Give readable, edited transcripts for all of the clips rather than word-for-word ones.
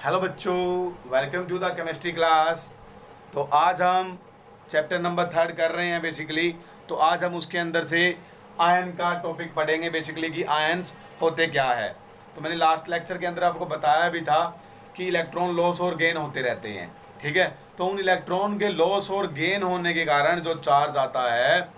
Hello बच्चों, welcome to the chemistry class. तो आज हम चैप्टर नंबर 3 कर रहे हैं बेसिकली। तो आज हम उसके अंदर से आयन का टॉपिक पढ़ेंगे बेसिकली कि आयन्स होते क्या है। तो मैंने लास्ट लेक्चर के अंदर आपको बताया भी था कि इलेक्ट्रॉन लॉस और गेन होते रहते हैं, ठीक है। तो उन इलेक्ट्रॉन के लॉस और गेन होने के कारण जो चार्ज आता है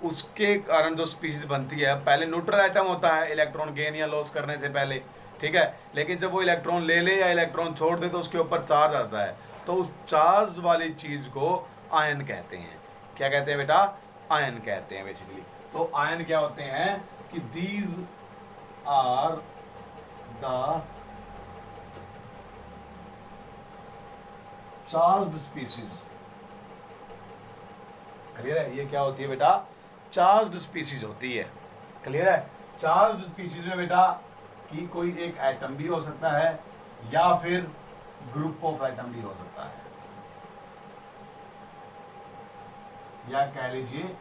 उसके कारण जो स्पीशीज बनती है, पहले न्यूट्रल एटम होता है इलेक्ट्रॉन गेन या लॉस करने से पहले, ठीक है। लेकिन जब वो इलेक्ट्रॉन ले ले या इलेक्ट्रॉन छोड़ दे तो उसके ऊपर चार्ज आता है। तो उस चार्ज वाली चीज को आयन कहते हैं। क्या कहते हैं बेटा? आयन कहते हैं बेसिकली। तो आयन क्या होते हैं कि these are the charged species. Clear है? ये क्या होती है बेटा? चार्ज्ड स्पीशीज होती है। क्लियर है? चार्ज्ड स्पीशीज में बेटा कि कोई एक एटम भी हो सकता है या फिर ग्रुप ऑफ एटम भी हो सकता है, या कह लीजिए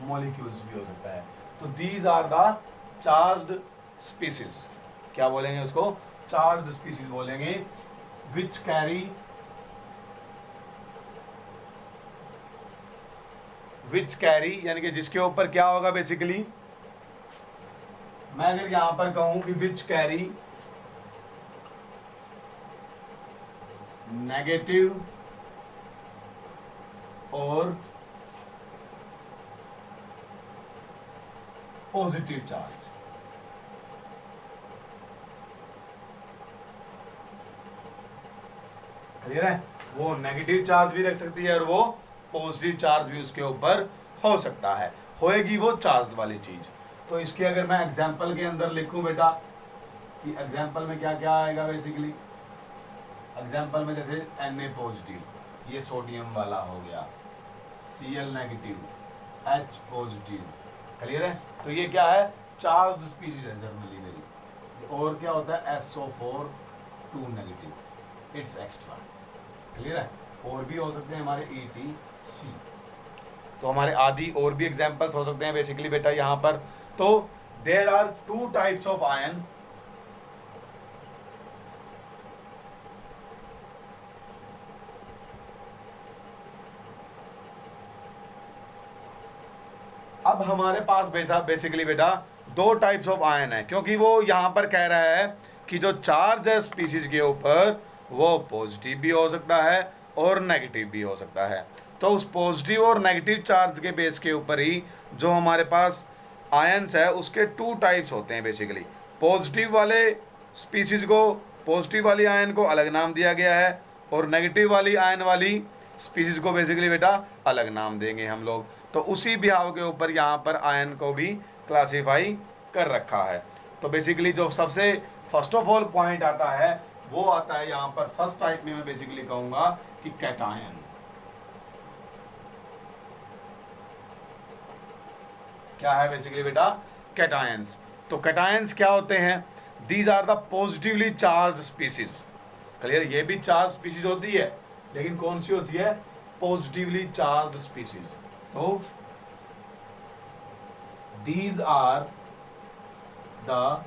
मॉलिक्यूल्स भी हो सकता है। तो these are the charged species. क्या बोलेंगे उसको? चार्ज्ड स्पीशीज बोलेंगे। विच कैरी यानी कि जिसके ऊपर क्या होगा बेसिकली, मैं अगर यहां पर कहूं कि विच कैरी नेगेटिव और पॉजिटिव चार्ज। क्लियर है? वो नेगेटिव चार्ज भी रख सकती है और वो पॉजिटिव चार्ज भी उसके ऊपर हो सकता है। होएगी वो चार्ज वाली चीज। तो इसके अगर मैं एग्जाम्पल के अंदर लिखूं बेटा कि एग्जाम्पल में क्या क्या आएगा बेसिकली, एग्जाम्पल में जैसे Na पॉजिटिव, ये सोडियम वाला हो गया, Cl negative, H positive. Clear है? तो ये क्या है? चार्ज्ड स्पीशीज है जनरली मेरी। और क्या होता है? SO4 2 negative, it's extra. Clear है? और भी हो सकते हैं हमारे EtC। तो हमारे आदि और भी एग्जाम्पल्स हो सकते हैं बेसिकली बेटा यहां पर। तो there are 2 types of ion. अब हमारे पास बेसिकली बेटा 2 टाइप्स ऑफ आयन है, क्योंकि वो यहां पर कह रहा है कि जो चार्ज है स्पीशीज के ऊपर वो पॉजिटिव भी हो सकता है और नेगेटिव भी हो सकता है। तो उस पॉजिटिव और नेगेटिव चार्ज के बेस के ऊपर ही जो हमारे पास आयन्स है उसके 2 टाइप्स होते हैं बेसिकली। पॉजिटिव वाले स्पीशीज को, पॉजिटिव वाली आयन को अलग नाम दिया गया है और नेगेटिव वाली आयन वाली स्पीशीज को बेसिकली बेटा अलग नाम देंगे हम लोग। तो उसी बिहाव के ऊपर यहाँ पर आयन को भी क्लासीफाई कर रखा है। तो बेसिकली जो सबसे फर्स्ट ऑफ ऑल पॉइंट आता है वो आता है यहाँ पर फर्स्ट टाइप में। मैं बेसिकली कहूंगा कि कैटायन। क्या है बेसिकली बेटा? कैटायंस। तो कैटायंस क्या होते हैं? These are the positively charge species. Clear? ये भी चार्ज स्पीशीज होती है, लेकिन कौन सी होती है? Positively charge species. तो these are the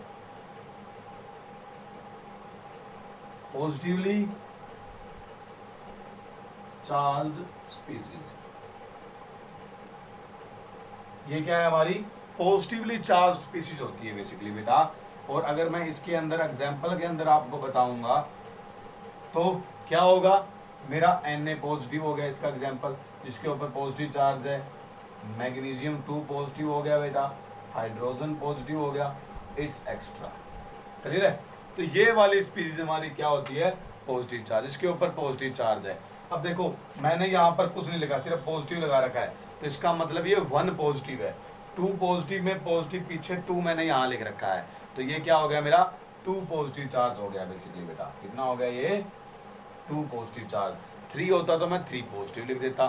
positively charge species. ये क्या है? हमारी पॉजिटिवली चार्ज स्पीशीज होती है बेसिकली बेटा। और अगर मैं इसके अंदर एग्जांपल के अंदर आपको बताऊंगा तो क्या होगा? मेरा Na पॉजिटिव हो गया इसका एग्जांपल, जिसके ऊपर पॉजिटिव चार्ज है। मैग्नीशियम 2 पॉजिटिव हो गया बेटा, हाइड्रोजन पॉजिटिव हो गया, इट्स एक्स्ट्रा। क्लियर है? तो ये वाली स्पीशीज हमारी क्या होती है? पॉजिटिव चार्ज, इसके ऊपर पॉजिटिव चार्ज है। अब देखो मैंने यहाँ पर कुछ नहीं लिखा, सिर्फ पॉजिटिव लगा रखा है। तो इसका मतलब ये 1 पॉजिटिव है। 2 पॉजिटिव में पॉजिटिव पीछे 2 मैंने यहाँ लिख रखा है। तो ये क्या हो गया? मेरा 2 पॉजिटिव चार्ज हो गया बेसिकली बेटा। कितना हो गया? ये 2 पॉजिटिव चार्ज। 3 होता तो मैं 3 पॉजिटिव लिख देता।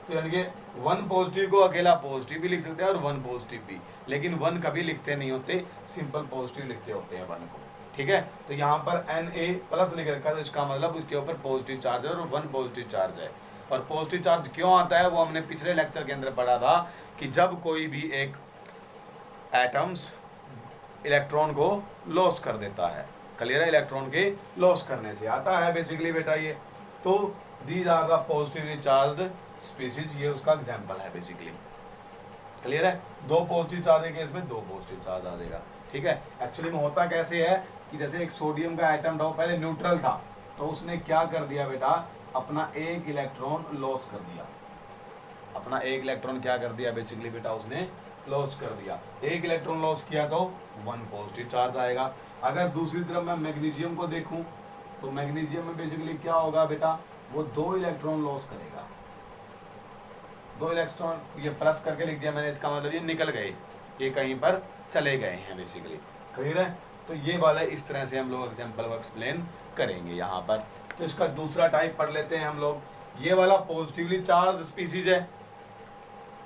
तो यानी कि 1 पॉजिटिव को अकेला पॉजिटिव भी लिख सकते हैं और 1 पॉजिटिव भी, लेकिन 1 कभी लिखते नहीं होते, सिंपल पॉजिटिव लिखते होते हैं 1 को। ठीक है? तो यहाँ पर Na प्लस लिख रखा है, तो इसका मतलब उसके ऊपर पॉजिटिव चार्ज है और 1 पॉजिटिव चार्ज है। और पॉजिटिव चार्ज क्यों आता है वो हमने पिछले लेक्चर के अंदर पढ़ा था कि जब कोई भी एक एटम्स इलेक्ट्रॉन को लॉस कर देता है, क्लियर है, इलेक्ट्रॉन के लॉस करने से आता है बेसिकली बेटा ये। तो these are the positively charged species, ये उसका एग्जांपल है बेसिकली। क्लियर है, दो पॉजिटिव चार्ज है केस में दो पॉजिटिव चार्ज आ जाएगा। ठीक है, एक्चुअली में होता कैसे है कि जैसे एक सोडियम का एटम था, वो पहले न्यूट्रल था, तो उसने क्या कर दिया बेटा, अपना एक इलेक्ट्रॉन लॉस कर दिया। अपना एक इलेक्ट्रॉन क्या कर दिया बेसिकली बेटा, उसने लॉस कर दिया। एक इलेक्ट्रॉन लॉस किया तो 1 पॉजिटिव चार्ज आएगा। अगर दूसरी तरफ मैं मैग्नीशियम को देखूं तो मैग्नीशियम में बेसिकली क्या होगा बेटा, वो 2 इलेक्ट्रॉन लॉस करेगा। 2 इलेक्ट्रॉन, ये प्लस करके लिख दिया मैंने, इसका मतलब ये निकल गए, ये कहीं पर चले गए हैं बेसिकली। क्लियर है, तो ये वाला इस तरह से हम लोग एग्जाम्पल को एक्सप्लेन करेंगे यहाँ पर। तो इसका दूसरा टाइप पढ़ लेते हैं हम लोग। ये वाला पॉजिटिवली चार्ज स्पीसीज है।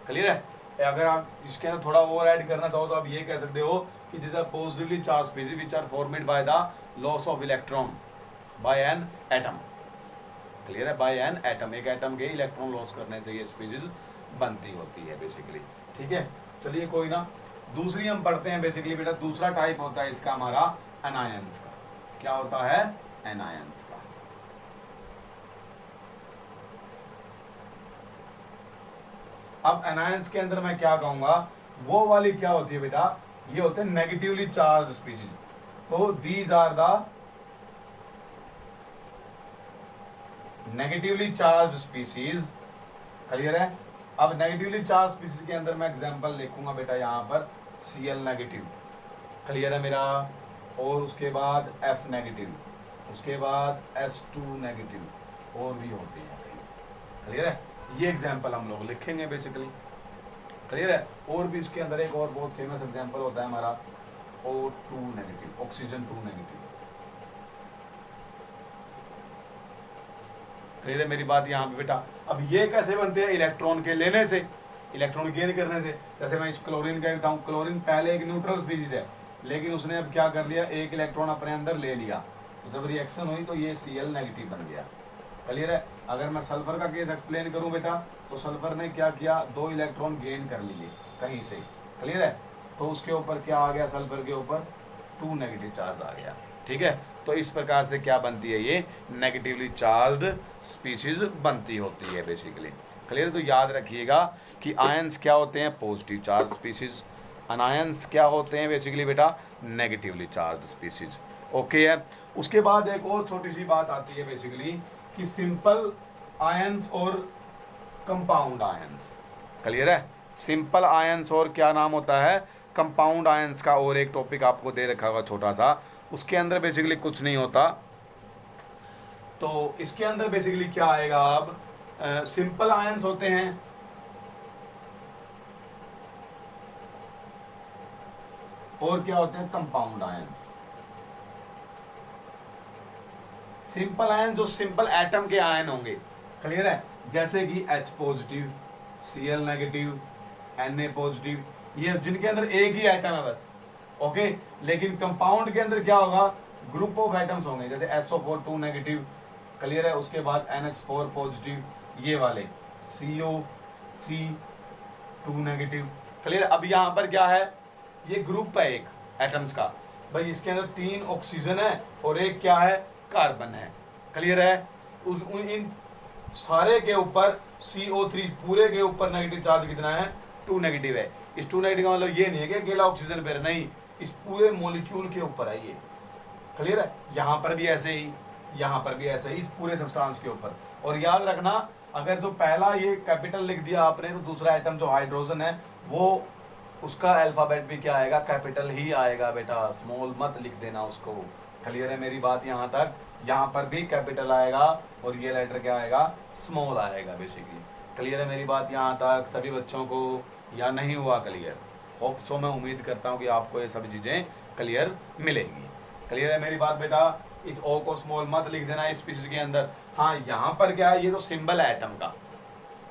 क्लियर है, अगर आप इसके अंदर थोड़ा और ऐड करना चाहो तो आप ये कह सकते हो कि this are positively charge species which are formed by the loss of electron by an atom. Clear है, बाय एन एटम, एक एटम के इलेक्ट्रॉन लॉस करने से ये स्पीसीज बनती होती है बेसिकली। ठीक है, चलिए कोई ना, दूसरी हम पढ़ते हैं बेसिकली बेटा। दूसरा टाइप होता है इसका हमारा एनायंस का। क्या होता है, एनायंस का। अब एनायंस के अंदर मैं क्या कहूंगा, वो वाली क्या होती है बेटा, ये होते हैं नेगेटिवली चार्ज स्पीशीज। तो these are the negatively charge species. Clear है, अब नेगेटिवली चार्ज स्पीशीज के अंदर मैं एग्जांपल लिखूंगा बेटा यहाँ पर Cl नेगेटिव। क्लियर है मेरा, और उसके बाद F नेगेटिव, उसके बाद S2 नेगेटिव, और भी होते हैं। क्लियर है, ये एग्जांपल हम लोग लिखेंगे बेसिकली। क्लियर है, और भी इसके अंदर एक और बहुत फेमस एग्जांपल होता है हमारा O2 negative, oxygen 2 negative. Clear है मेरी बात यहाँ पे बेटा। अब ये कैसे बनते हैं, इलेक्ट्रॉन के लेने से, इलेक्ट्रॉन गेन करने से। जैसे मैं इस क्लोरीन का बताऊं, क्लोरीन पहले एक न्यूट्रल स्पीशीज है, लेकिन उसने अब क्या कर लिया, एक इलेक्ट्रॉन अपने अंदर ले लिया, तो जब रिएक्शन हुई तो ये Cl नेगेटिव बन गया। क्लियर है, अगर मैं सल्फर का केस एक्सप्लेन करूं बेटा, तो सल्फर ने क्या किया, 2 इलेक्ट्रॉन गेन कर लिए कहीं से। क्लियर है, तो उसके ऊपर क्या आ गया, सल्फर के ऊपर 2 नेगेटिव चार्ज आ गया। ठीक है, तो इस प्रकार से क्या बनती है, ये नेगेटिवली चार्ज्ड स्पीशीज बनती होती है बेसिकली। क्लियर, तो याद रखिएगा कि आयंस क्या होते हैं, पॉजिटिव चार्ज स्पीशीज। अनायंस क्या होते हैं बेसिकली बेटा, नेगेटिवली चार्ज स्पीशीज। ओके है, उसके बाद एक और छोटी सी बात आती है बेसिकली कि सिंपल आयंस और कंपाउंड आयंस। क्लियर है, सिंपल आयंस और क्या नाम होता है, कंपाउंड आयंस का। और एक टॉपिक आपको दे रखा होगा छोटा सा, उसके अंदर बेसिकली कुछ नहीं होता। तो इसके अंदर बेसिकली क्या आएगा, अब सिंपल आयंस होते हैं, और क्या होते हैं, कंपाउंड आयंस। सिंपल आयन जो सिंपल एटम के आयन होंगे। क्लियर है, जैसे कि H positive, Cl negative, Na positive, ये जिनके अंदर एक ही एटम है बस। ओके, लेकिन कंपाउंड के अंदर क्या होगा, ग्रुप ऑफ एटम्स होंगे, जैसे SO4 2 नेगेटिव। क्लियर है, उसके बाद NH4 पॉजिटिव, ये वाले CO3 2 नेगेटिव। क्लियर, अब यहाँ पर क्या है, ये ग्रुप है एक एटम्स का भाई, इसके अंदर 3 ऑक्सीजन है और एक क्या है, कार्बन है। क्लियर है, इन सारे के ऊपर CO3 पूरे के ऊपर नेगेटिव चार्ज कितना है, 2 नेगेटिव है। इस 2 नेगेटिव का मतलब ये नहीं है कि अकेला ऑक्सीजन पर, नहीं, इस पूरे मॉलिक्यूल के ऊपर है ये। क्लियर है, यहाँ पर भी ऐसे ही, यहाँ पर भी ऐसे ही, इस पूरे सब्सटेंस के ऊपर। और याद रखना, अगर जो पहला ये कैपिटल लिख दिया आपने, तो दूसरा आइटम जो हाइड्रोजन है वो, उसका अल्फाबेट भी क्या आएगा, कैपिटल ही आएगा बेटा, स्मॉल मत लिख देना उसको। क्लियर है मेरी बात यहाँ तक, यहाँ पर भी कैपिटल आएगा और ये लेटर क्या आएगा, स्मॉल आएगा बेसिकली। क्लियर है मेरी बात यहाँ तक सभी बच्चों को, या नहीं हुआ क्लियर? होप सो, मैं उम्मीद करता हूँ कि आपको ये सभी चीज़ें क्लियर मिलेंगी। क्लियर है मेरी बात बेटा, इस ओ को स्मॉल मत लिख देना इस स्पीशीज के अंदर। हाँ, यहाँ पर क्या है, ये तो सिंबल है एटम का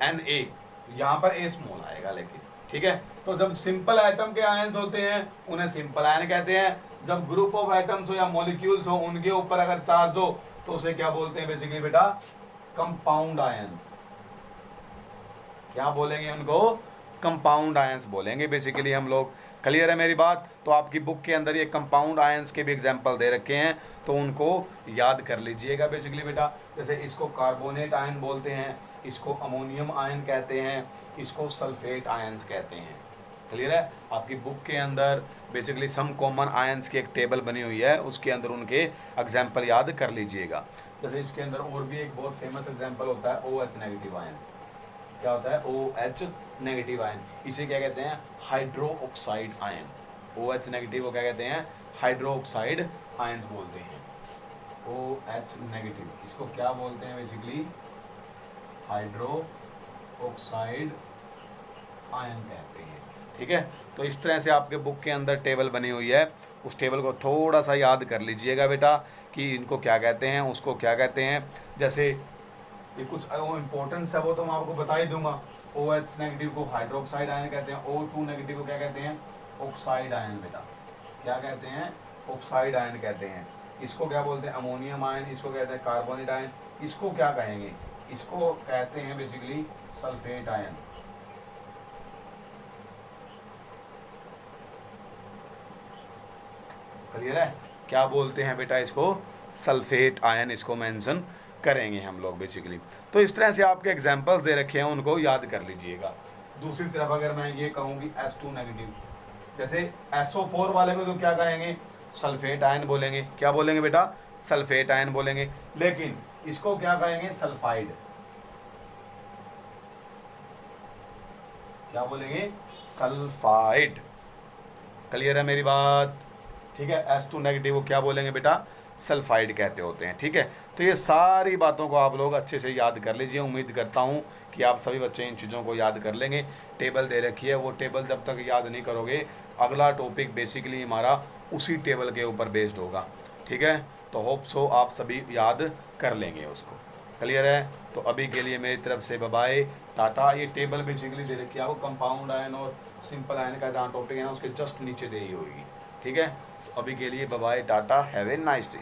Na, यहाँ पर ए स्मॉल आएगा लेकिन। ठीक है, तो जब सिंपल एटम के आयंस होते हैं उन्हें सिंपल आयन कहते हैं। जब ग्रुप ऑफ एटम्स हो या मॉलिक्यूल्स हो, उनके ऊपर अगर चार्ज हो तो उसे क्या बोलते हैं बेसिकली बेटा, कंपाउंड आयंस। क्या बोलेंगे उनको, कंपाउंड आयंस बोलेंगे बेसिकली हम लोग। क्लियर है मेरी बात? तो आपकी बुक के अंदर ये कंपाउंड आयंस के भी एग्जांपल दे रखे हैं, तो उनको याद कर लीजिएगा बेसिकली बेटा। जैसे इसको कार्बोनेट आयन बोलते हैं, इसको अमोनियम आयन कहते हैं, इसको सल्फेट आयंस कहते हैं। क्लियर है? आपकी बुक के अंदर बेसिकली सम कॉमन आयंस की एक टेबल बनी हुई है, उसके अंदर उनके एग्जाम्पल याद कर लीजिएगा। जैसे इसके अंदर और भी एक बहुत फेमस एग्जाम्पल होता है OH नेगेटिव आयन। क्या होता है? OH negative ion. इसे क्या कहते हैं? Hydro oxide ion. OH negative को क्या कहते हैं? हाइड्रो ऑक्साइड आयन बोलते हैं। OH नेगेटिव इसको क्या बोलते हैं बेसिकली? हाइड्रो ऑक्साइड आयन कहते हैं। ठीक है? तो इस तरह से आपके बुक के अंदर टेबल बनी हुई है, उस टेबल को थोड़ा सा याद कर लीजिएगा बेटा कि इनको क्या कहते हैं, उसको क्या कहते हैं। जैसे ये कुछ इम्पोर्टेंस है वो तो मैं आपको बता ही दूंगा। OH नेगेटिव को हाइड्रोक्साइड आयन कहते हैं, O2 नेगेटिव को क्या कहते हैं? ऑक्साइड आयन बेटा। क्या कहते हैं? ऑक्साइड आयन कहते हैं। इसको क्या बोलते हैं? Ammonium ion. इसको कहते हैं कार्बोनेट आयन। इसको क्या कहेंगे? इसको कहते हैं बेसिकली सल्फेट आयन। क्लियर है? क्या बोलते हैं बेटा इसको? सल्फेट आयन इसको मेंशन करेंगे हम लोग बेसिकली। तो इस तरह से आपके एग्जांपल्स दे रखे हैं, उनको याद कर लीजिएगा। दूसरी तरफ अगर मैं ये कहूँ कि S2 नेगेटिव, जैसे SO4 वाले को तो क्या कहेंगे? सल्फेट आयन बोलेंगे। क्या बोलेंगे बेटा? सल्फेट आयन बोलेंगे। लेकिन इसको क्या कहेंगे? सल्फाइड। क्या बोलेंगे? सल्फाइड। क्लियर है मेरी बात? ठीक है? S2 नेगेटिव को क्या बोलेंगे बेटा? सल्फाइड कहते होते हैं। ठीक है? तो ये सारी बातों को आप लोग अच्छे से याद कर लीजिए। उम्मीद करता हूँ कि आप सभी बच्चे इन चीज़ों को याद कर लेंगे। टेबल दे रखी है, वो टेबल जब तक याद नहीं करोगे, अगला टॉपिक बेसिकली हमारा उसी टेबल के ऊपर बेस्ड होगा। ठीक है? तो होप सो आप सभी याद कर लेंगे उसको। क्लियर है? तो अभी के लिए मेरी तरफ से बाय बाय, टाटा। ये टेबल बेसिकली दे रखी है आपको कंपाउंड आयन और सिंपल आयन का जहाँ टॉपिक है ना, उसके जस्ट नीचे दे ही होगी। ठीक है? तो अभी के लिए bye bye, ta-ta, have a nice day.